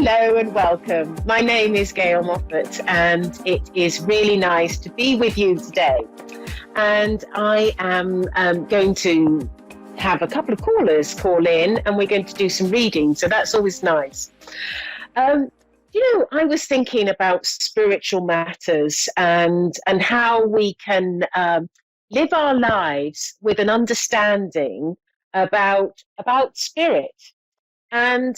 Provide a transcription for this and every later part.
Hello and welcome. My name is Gail Moffat, and it is really nice to be with you today. And I am going to have a couple of callers call in, and we're going to do some reading. So that's always nice. I was thinking about spiritual matters and how we can live our lives with an understanding about spirit. And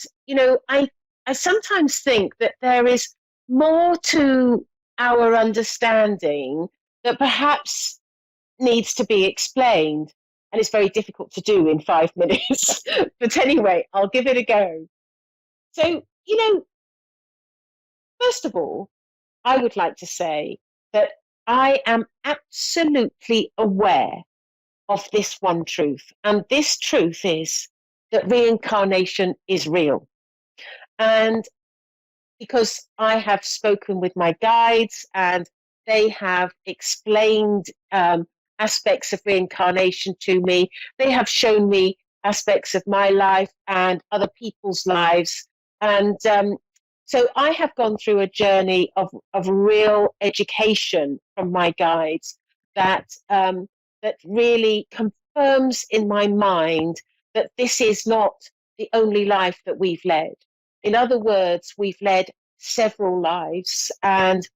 I sometimes think that there is more to our understanding that perhaps needs to be explained, and it's very difficult to do in 5 minutes. But anyway, I'll give it a go. So, first of all, I would like to say that I am absolutely aware of this one truth, and this truth is that reincarnation is real. And because I have spoken with my guides and they have explained aspects of reincarnation to me, they have shown me aspects of my life and other people's lives. And so I have gone through a journey of real education from my guides that really confirms in my mind that this is not the only life that we've led. In other words, we've led several lives, and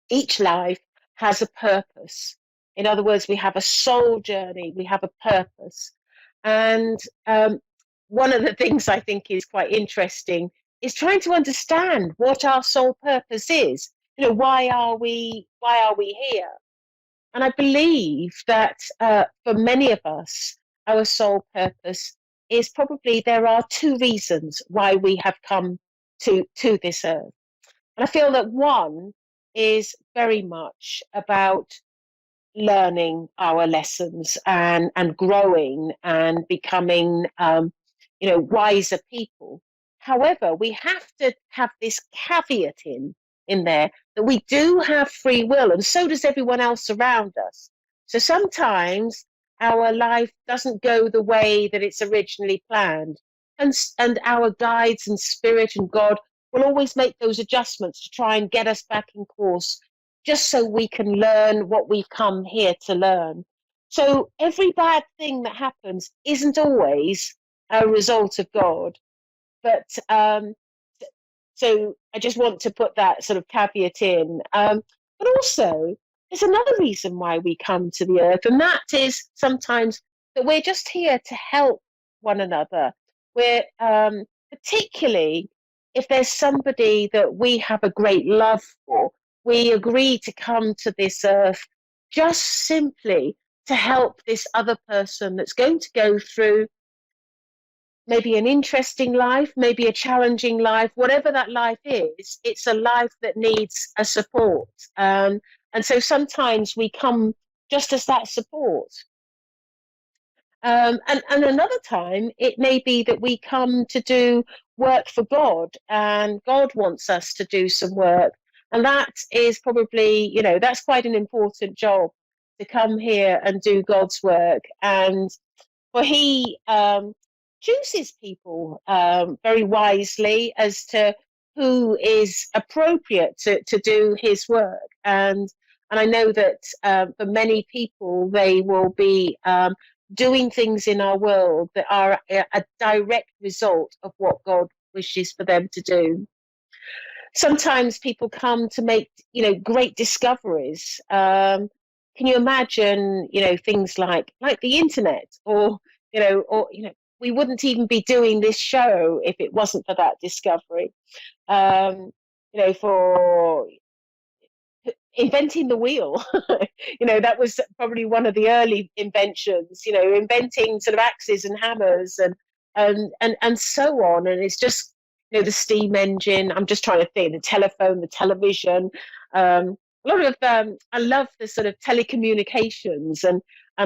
each life has a purpose. In other words, we have a soul journey, we have a purpose. And one of the things I think is quite interesting is trying to understand what our soul purpose is. Why are we here? And I believe that for many of us, our soul purpose is probably there are two reasons why we have come to this earth. And I feel that one is very much about learning our lessons and growing and becoming, wiser people. However, we have to have this caveat in there that we do have free will, and so does everyone else around us. So sometimes our life doesn't go the way that it's originally planned. And our guides and spirit and God will always make those adjustments to try and get us back in course, just so we can learn what we've come here to learn. So every bad thing that happens isn't always a result of God. But so I just want to put that sort of caveat in. But also, there's another reason why we come to the earth, and that is sometimes that we're just here to help one another. We're particularly if there's somebody that we have a great love for, we agree to come to this earth just simply to help this other person that's going to go through maybe an interesting life, maybe a challenging life, whatever that life is, it's a life that needs a support. And so sometimes we come just as that support. And another time, it may be that we come to do work for God, and God wants us to do some work. And that is probably, that's quite an important job, to come here and do God's work. And for He chooses people very wisely as to who is appropriate to do His work. And I know that for many people, they will be doing things in our world that are a direct result of what God wishes for them to do. Sometimes people come to make, great discoveries. Can you imagine, things like the internet, or we wouldn't even be doing this show if it wasn't for that discovery. For inventing the wheel, that was probably one of the early inventions. Inventing sort of axes and hammers and so on. And it's just the steam engine. I'm just trying to think. The telephone, the television. A lot of I love the sort of telecommunications, and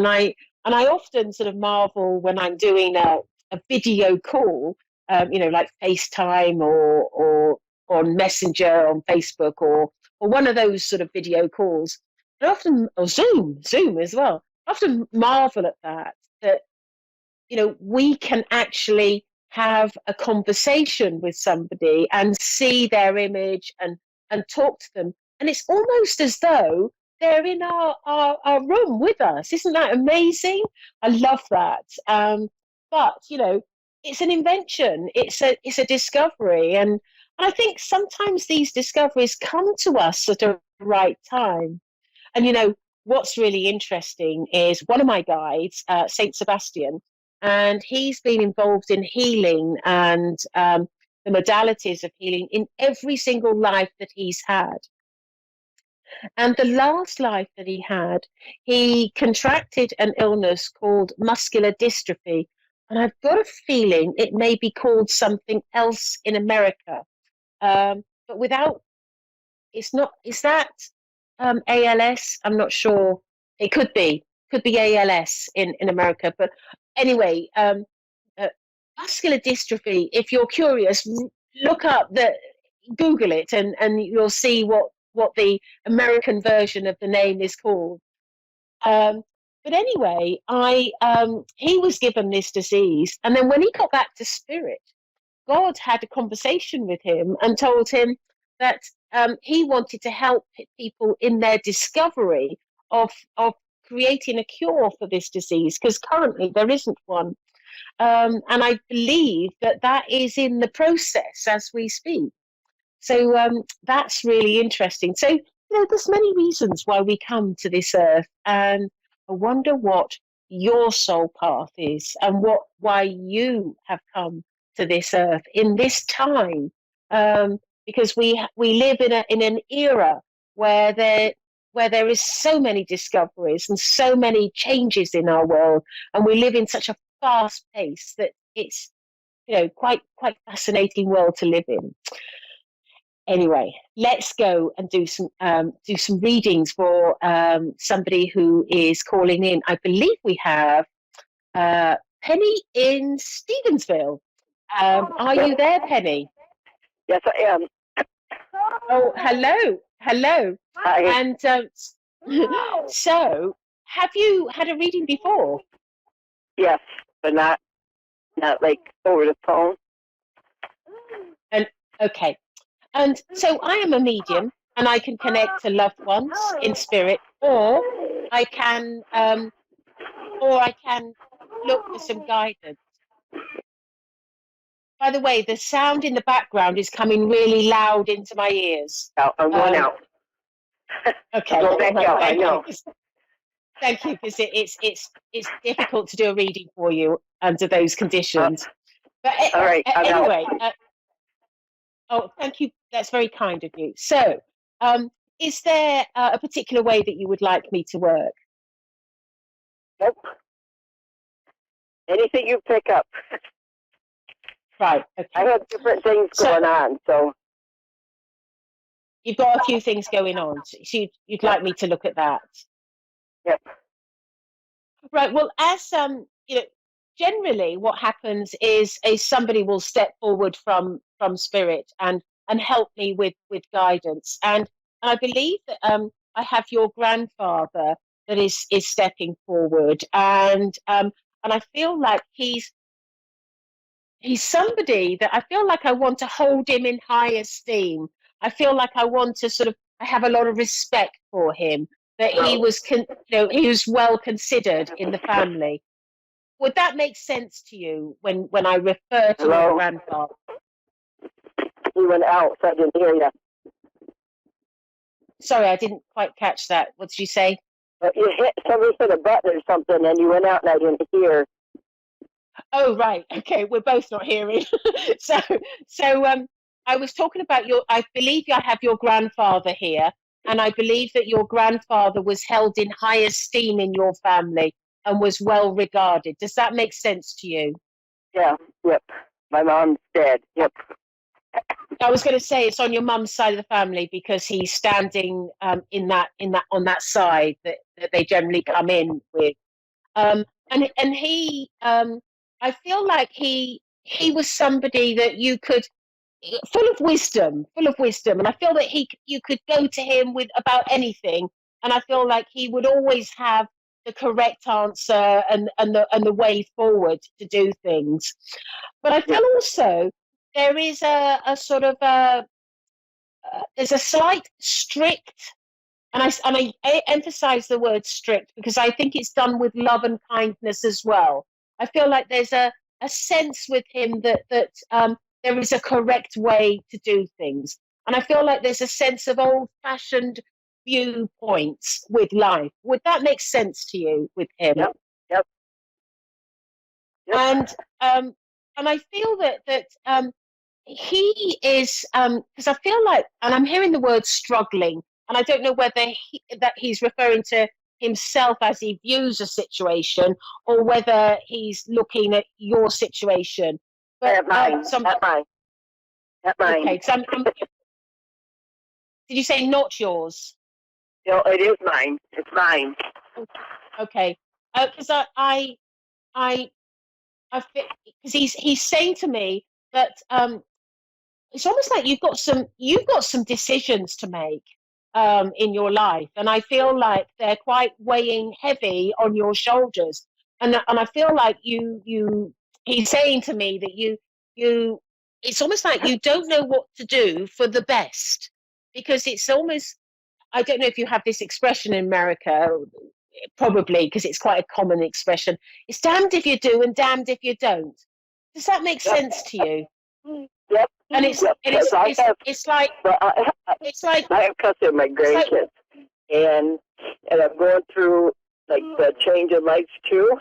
I often sort of marvel when I'm doing a video call, like FaceTime or on Messenger on Facebook or one of those sort of video calls. I often, or Zoom as well. I often marvel at that we can actually have a conversation with somebody and see their image and talk to them. And it's almost as though they're in our room with us. Isn't that amazing? I love that. But, you know, it's an invention. It's a discovery. And I think sometimes these discoveries come to us at a right time. And, you know, what's really interesting is one of my guides, Saint Sebastian, and he's been involved in healing and the modalities of healing in every single life that he's had. And the last life that he had, he contracted an illness called muscular dystrophy. And I've got a feeling it may be called something else in America. But without, it's not, is that ALS? I'm not sure. It could be ALS in America. But anyway, uh, muscular dystrophy, if you're curious, look up Google it and you'll see what the American version of the name is called. Um, but anyway, he was given this disease, and then when he got back to spirit, God had a conversation with him and told him that he wanted to help people in their discovery of creating a cure for this disease, because currently there isn't one. And I believe that that is in the process as we speak. So that's really interesting. So, you know, there's many reasons why we come to this earth, and I wonder what your soul path is and why you have come to this earth in this time, because we live in an era where there is so many discoveries and so many changes in our world, and we live in such a fast pace that it's, you know, quite fascinating world to live in. Anyway, let's go and do some readings for somebody who is calling in. I believe we have Penny in Stevensville. Are you there, Penny? Yes, I am. Oh, hello. Hi. And so, have you had a reading before? Yes, but not like over the phone. And okay. And so I am a medium, and I can connect to loved ones in spirit, or I can look for some guidance. By the way, the sound in the background is coming really loud into my ears. I'm going out. Okay. Go back out. I know. Thank you, because it's difficult to do a reading for you under those conditions. But all right. Anyway. Oh, thank you. That's very kind of you. So, is there a particular way that you would like me to work? Nope. Anything you pick up. Right. Okay. I have different things going on, so. You've got a few things going on. So you'd like me to look at that? Yep. Right. Well, as you know, generally what happens is somebody will step forward from spirit and help me with guidance, and I believe that I have your grandfather that is stepping forward, and I feel like he's somebody that I feel like I want to hold him in high esteem. I feel like I want to I have a lot of respect for him, that he was he was well considered in the family. Would that make sense to you when I refer to your grandfather? You went out, so I didn't hear you. Sorry, I didn't quite catch that. What did you say? You somebody hit a button or something, and you went out, and I didn't hear. Oh, right. Okay, we're both not hearing. so I was talking about I believe I have your grandfather here, and I believe that your grandfather was held in high esteem in your family and was well regarded. Does that make sense to you? Yeah, yep. My mom's dead. Yep. I was going to say it's on your mum's side of the family, because he's standing on that side that they generally come in with. And he I feel like he was somebody that you could, full of wisdom, and I feel that you could go to him with about anything, and I feel like he would always have the correct answer and the way forward to do things. But I feel also there is a sort of there's a slight strict, and I emphasize the word strict because I think it's done with love and kindness as well. I feel like there's a sense with him that there is a correct way to do things. And I feel like there's a sense of old-fashioned viewpoints with life. Would that make sense to you with him? Yep. Yep. And I feel that he is because I feel like, and I'm hearing the word struggling, and I don't know whether that he's referring to himself as he views a situation, or whether he's looking at your situation. But mine. Mine. okay, because did you say not yours? No, it is mine. It's mine. Okay, because I because he's saying to me that it's almost like you've got some decisions to make in your life, and I feel like they're quite weighing heavy on your shoulders, and I feel like he's saying to me that you it's almost like you don't know what to do for the best, because it's almost, I don't know if you have this expression in America, probably because it's quite a common expression. It's damned if you do and damned if you don't. Does that make sense to you? Yep. And it's like I have custody of my grandkids, and I'm going through like the change in life too.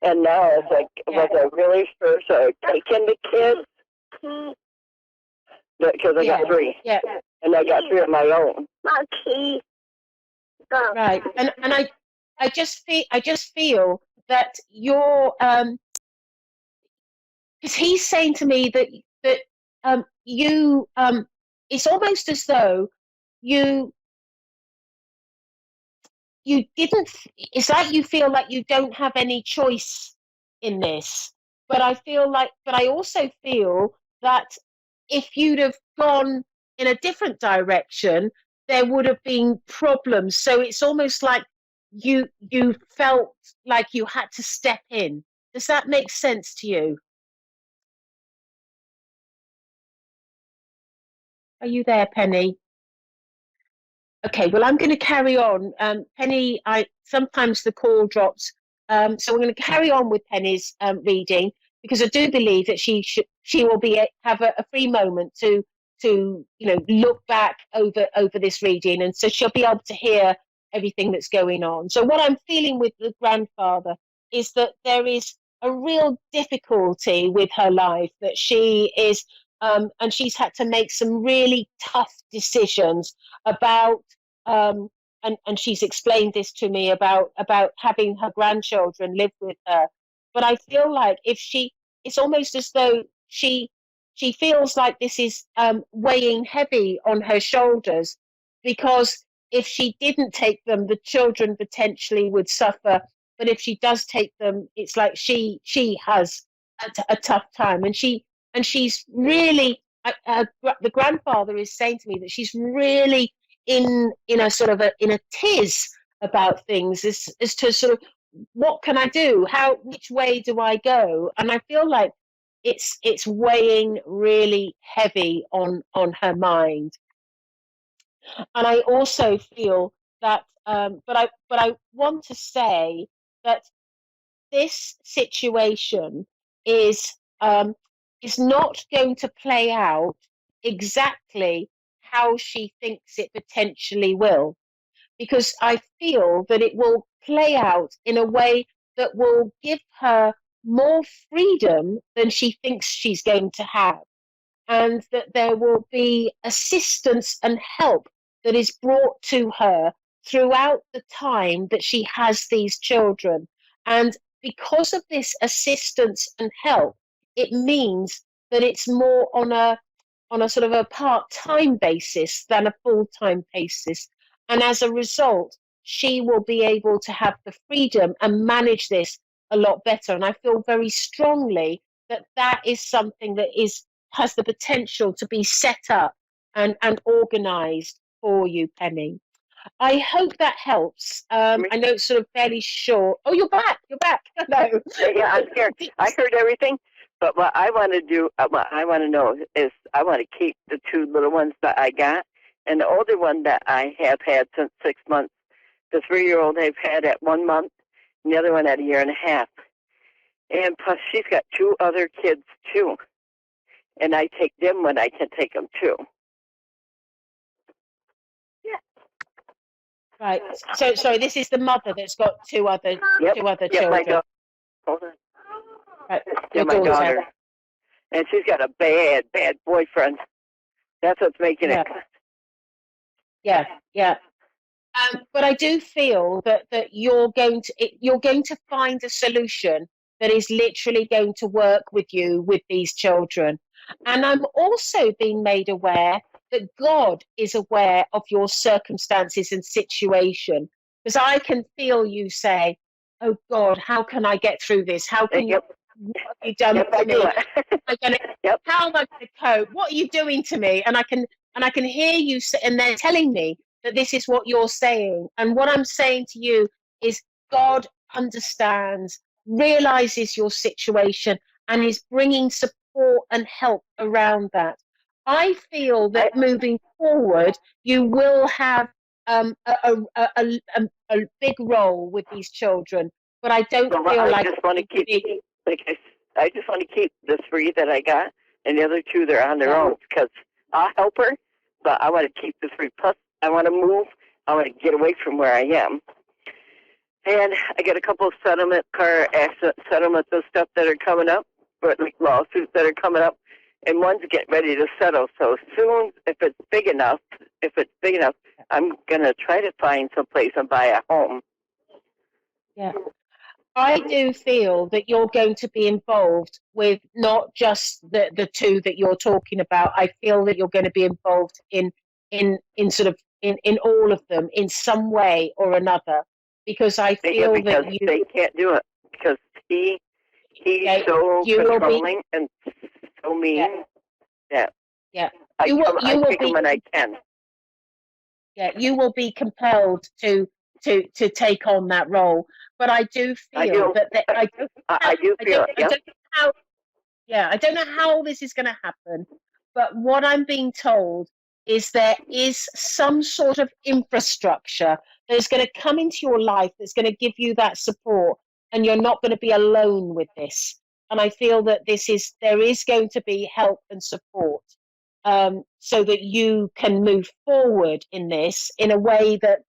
And now it's like, was I really supposed to take in the kids? Because I got 3, and I got 3 of my own. Right, and I just feel that you're because he's saying to me that you it's almost as though you didn't, it's like you feel like you don't have any choice in this, but I also feel that if you'd have gone in a different direction, there would have been problems. So it's almost like you felt like you had to step in. Does that make sense to you? Are you there, Penny? Okay, well, I'm going to carry on. Penny, sometimes the call drops, so we're going to carry on with Penny's reading, because I do believe that she will have a free moment to look back over this reading, and so she'll be able to hear everything that's going on. So what I'm feeling with the grandfather is that there is a real difficulty with her life, that she is, and she's had to make some really tough decisions about and she's explained this to me about having her grandchildren live with her. But I feel like it's almost as though she feels like this is weighing heavy on her shoulders, because if she didn't take them, the children potentially would suffer. But if she does take them, it's like she has a tough time, and she's really the grandfather is saying to me that she's really in a sort of in a tiz about things, as to sort of, what can I do? Which way do I go? And I feel like it's weighing really heavy on her mind. And I also feel that, but I want to say that this situation is not going to play out exactly how she thinks it potentially will, because I feel that it will play out in a way that will give her more freedom than she thinks she's going to have, and that there will be assistance and help that is brought to her throughout the time that she has these children. And because of this assistance and help, it means that it's more on a sort of a part-time basis than a full-time basis. And as a result, she will be able to have the freedom and manage this a lot better. And I feel very strongly that that is something that has the potential to be set up and organized for you, Penny. I hope that helps. I know it's sort of fairly short. Oh, you're back. You're back. Hello. Yeah, I'm here. I heard everything, but what I want to do, what I want to know is, I want to keep the two little ones that I got, and the older one that I have had since 6 months. The 3-year-old I've had at 1 month, and the other one at 1.5 years. And plus, she's got 2 other kids too, and I take them when I can take them too. Yeah. Right. So, sorry, this is the mother that's got two other children. My daughter. Hold on. Right. Your my daughter. And she's got a bad boyfriend. That's what's making it. Yeah. But I do feel that you're going to find a solution that is literally going to work with you with these children. And I'm also being made aware that God is aware of your circumstances and situation, because I can feel you say, "Oh God, how can I get through this? How can you? What have you done to me? How am I going to cope? What are you doing to me?" And I can hear you, and they're telling me that this is what you're saying. And what I'm saying to you is God understands, realizes your situation, and is bringing support and help around that. I feel that moving forward, you will have a big role with these children, but I don't feel like I just want to keep, I just want to keep the 3 that I got, and the other 2 they're on their own, because I'll help her, but I want to keep the 3. Plus, I want to move. I want to get away from where I am. And I got a couple of car accident settlements and stuff that are coming up, or like lawsuits that are coming up, and one's getting ready to settle. So soon, if it's big enough, I'm going to try to find someplace and buy a home. Yeah. I do feel that you're going to be involved with not just the 2 that you're talking about. I feel that you're going to be involved in all of them in some way or another, because I feel that they can't do it, because he's so controlling and so mean. Yeah. I take him when I can. Yeah, you will be compelled to take on that role. But I do feel I don't know how this is going to happen, but what I'm being told is there is some sort of infrastructure that's going to come into your life that's going to give you that support, and you're not going to be alone with this. And I feel that there is going to be help and support, so that you can move forward in this in a way that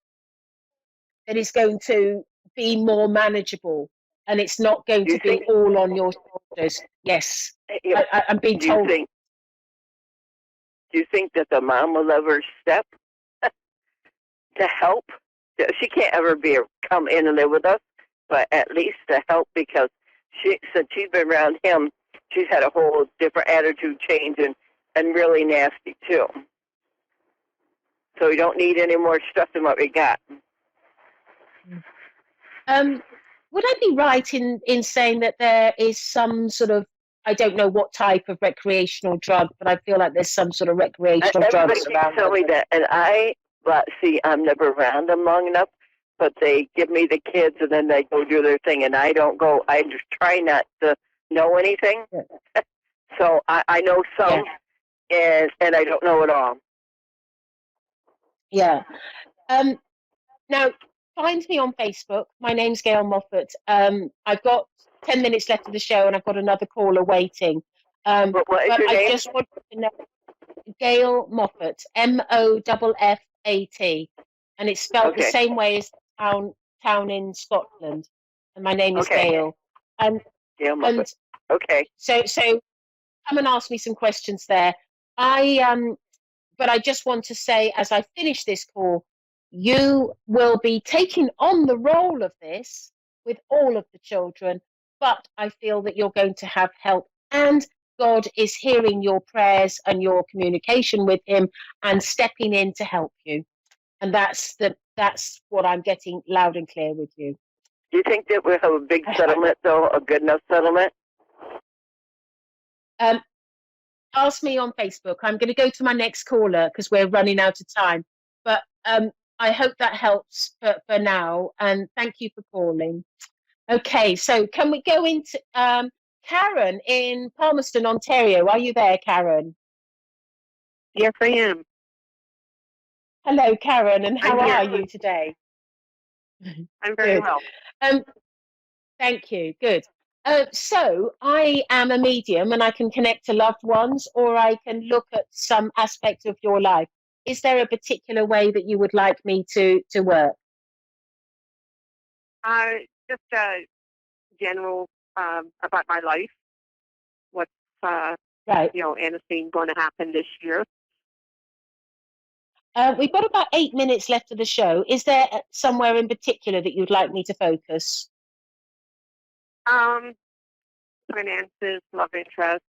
is going to be more manageable, and it's not going to be all on your shoulders. Yes, I'm being told. Do you think that the mom will ever step to help? She can't ever come in and live with us, but at least to help, because since she's been around him, she's had a whole different attitude change, and really nasty too. So we don't need any more stuff than what we got. Would I be right in saying that there is some sort of, I don't know what type of recreational drug, but I feel like there's some sort of recreational drugs around? Tell me that, and I'm never around them long enough, but they give me the kids, and then they go do their thing, and I don't go. I just try not to know anything. Yeah. So I know some, and I don't know it all. Yeah. Now, find me on Facebook. My name's Gail Moffat. I've got 10 minutes left of the show, and I've got another caller waiting. What is your name? I just want to know, Gail Moffat, Moffat, and it's spelled the same way as town in Scotland. And my name is Gail. Gail Moffat. So come and ask me some questions there. But I just want to say, as I finish this call, you will be taking on the role of this with all of the children, but I feel that you're going to have help, and God is hearing your prayers and your communication with him and stepping in to help you. And that's what I'm getting loud and clear with you. Do you think that we'll have a big settlement, though, a good enough settlement? Ask me on Facebook. I'm going to go to my next caller because we're running out of time. But I hope that helps for now. And thank you for calling. Okay, so can we go into Karen in Palmerston, Ontario? Are you there, Karen? Yes, I am. Hello, Karen, and how I'm here. are you today? I'm very Good. well. Um, Thank you. Good. So I am a medium and I can connect to loved ones, or I can look at some aspect of your life. Is there a particular way that you would like me to work? Just general about my life. What's Right. anything going to happen this year? We've got about 8 minutes left of the show. Is there somewhere in particular that you'd like me to focus? Finances, love interest.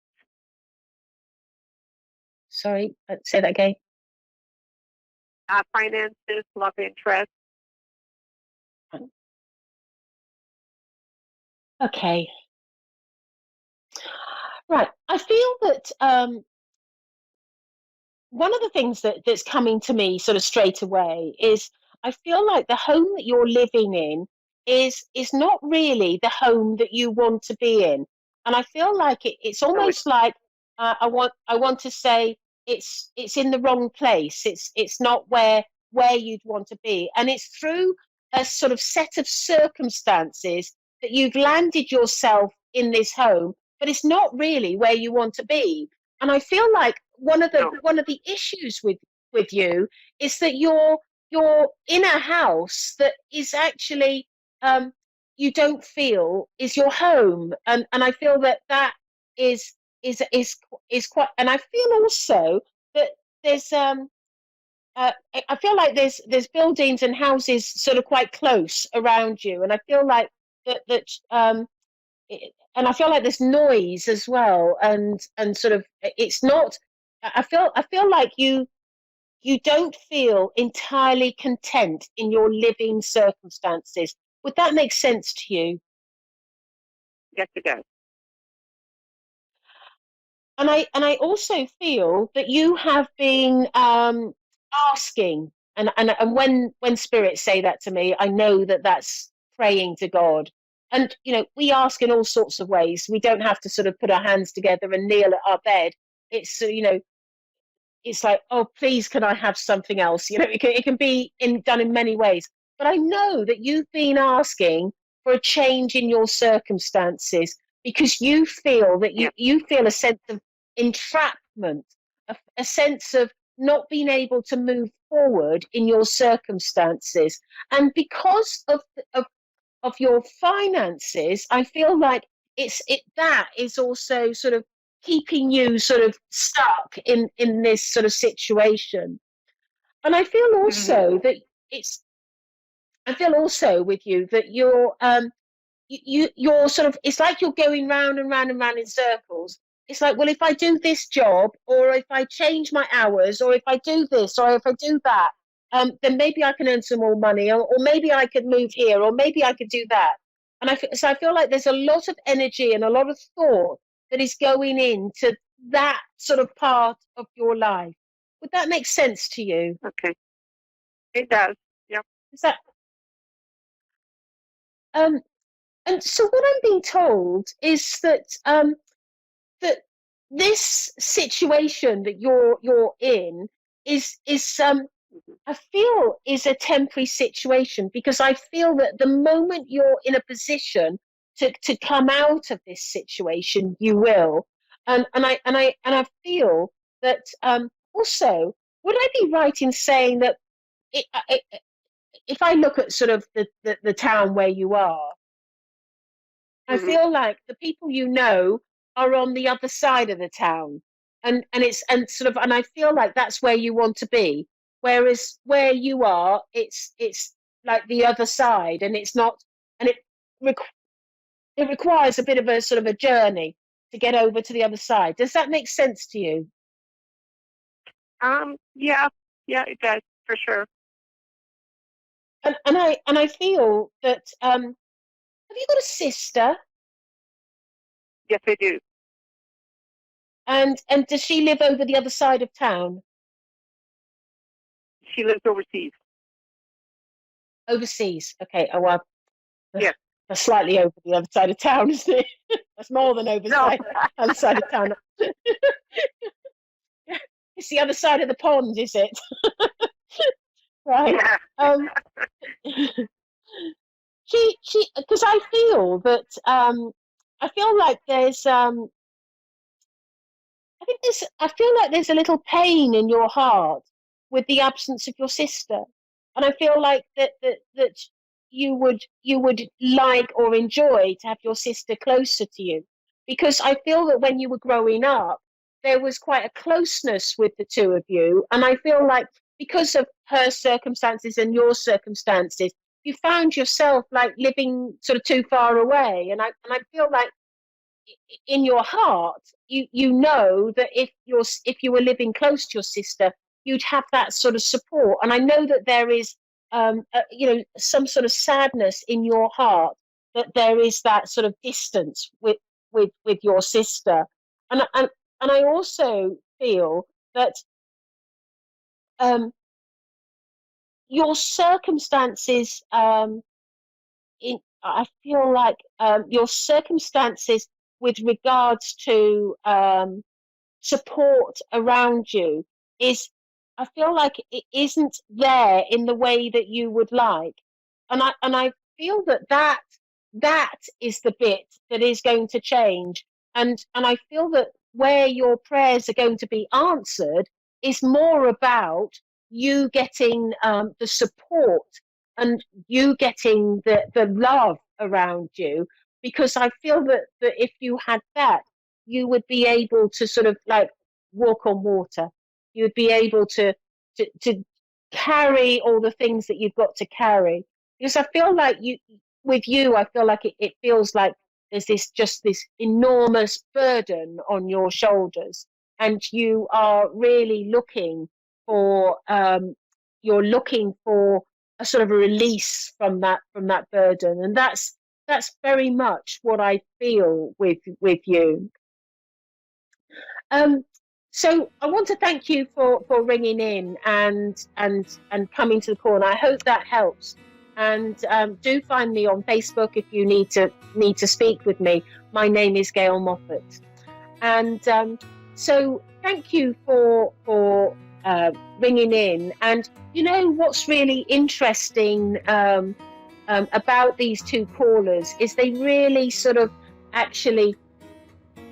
Sorry, say that again. Finances, love interest. Okay. Right. I feel that one of the things that's coming to me sort of straight away is I feel like the home that you're living in is not really the home that you want to be in, and I feel like it's almost like I want to say it's in the wrong place. It's not where you'd want to be, and it's through a sort of set of circumstances that you've landed yourself in this home, but it's not really where you want to be. And I feel like one of the issues with you is that you're in a house that is actually um, you don't feel is your home, and I feel that is is quite. And I feel also that there's I feel like there's buildings and houses sort of quite close around you, and I feel like that and I feel like there's noise as well, and sort of it's not. I feel like you don't feel entirely content in your living circumstances. Would that make sense to you? Yes, it does. And I also feel that you have been asking, and when spirits say that to me, I know that that's praying to God. And we ask in all sorts of ways. We don't have to sort of put our hands together and kneel at our bed. It's like, oh, please, can I have something else? It can be done in many ways. But I know that you've been asking for a change in your circumstances because you feel that you feel a sense of entrapment, a sense of not being able to move forward in your circumstances. And because of your finances, I feel like that is also sort of keeping you sort of stuck in this sort of situation. And I feel also that it's I feel also with you that you're sort of, it's like you're going round and round and round in circles. It's like, well, if I do this job, or if I change my hours, or if I do this, or if I do that, then maybe I can earn some more money, or maybe I could move here, or maybe I could do that. And so I feel like there's a lot of energy and a lot of thought that is going into that sort of part of your life. Would that make sense to you? Okay. It does. Yep. Is that um and so what I'm being told is that this situation that you're in is I feel is a temporary situation, because I feel that the moment you're in a position to come out of this situation, you will. And I feel that also, would I be right in saying that if I look at sort of the town where you are, I feel like the people are on the other side of the town, and I feel like that's where you want to be. Whereas where you are, it's like the other side, and it's not, and it requires a bit of a sort of a journey to get over to the other side. Does that make sense to you? Yeah. Yeah, it does for sure. And I feel that have you got a sister? Yes, I do. And does she live over the other side of town? She lives overseas. Overseas. Okay. Oh, well, Yeah. that's slightly over the other side of town, isn't it? That's more than over No. the other side of town. It's the other side of the pond, is it? Right. Yeah. Because I feel that I feel like I feel like there's a little pain in your heart with the absence of your sister, and I feel like that you would like or enjoy to have your sister closer to you, because I feel that when you were growing up, there was quite a closeness with the two of you, and I feel like because of her circumstances and your circumstances, you found yourself like living sort of too far away, and I feel like in your heart, you know that if you were living close to your sister, you'd have that sort of support. And I know that there is, some sort of sadness in your heart that there is that sort of distance with your sister. And I also feel that your circumstances, I feel like your circumstances with regards to support around you is, I feel like it isn't there in the way that you would like, and I feel that is the bit that is going to change, and I feel that where your prayers are going to be answered is more about you getting the support and you getting the love around you, because I feel that if you had that, you would be able to sort of like walk on water. You would be able to carry all the things that you've got to carry. Because I feel like I feel like it feels like there's this enormous burden on your shoulders, and you are really you're looking for a sort of a release from that burden, and that's very much what I feel with you. Um, so I want to thank you for ringing in and coming to the call, and I hope that helps. And do find me on Facebook if you need to speak with me. My name is Gail Moffat, and so thank you for ringing in. And you know what's really interesting about these two callers is they really sort of actually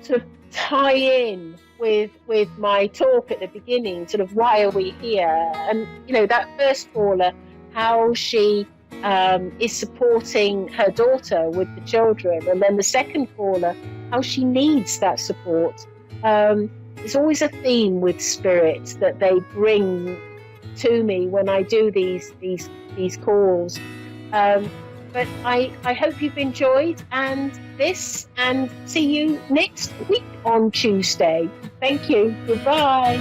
sort of tie in with my talk at the beginning, sort of why are we here? And you know, that first caller, how she is supporting her daughter with the children, and then the second caller, how she needs that support. There's always a theme with spirit that they bring to me when I do these calls. But I hope you've enjoyed and see you next week on Tuesday. Thank you. Goodbye.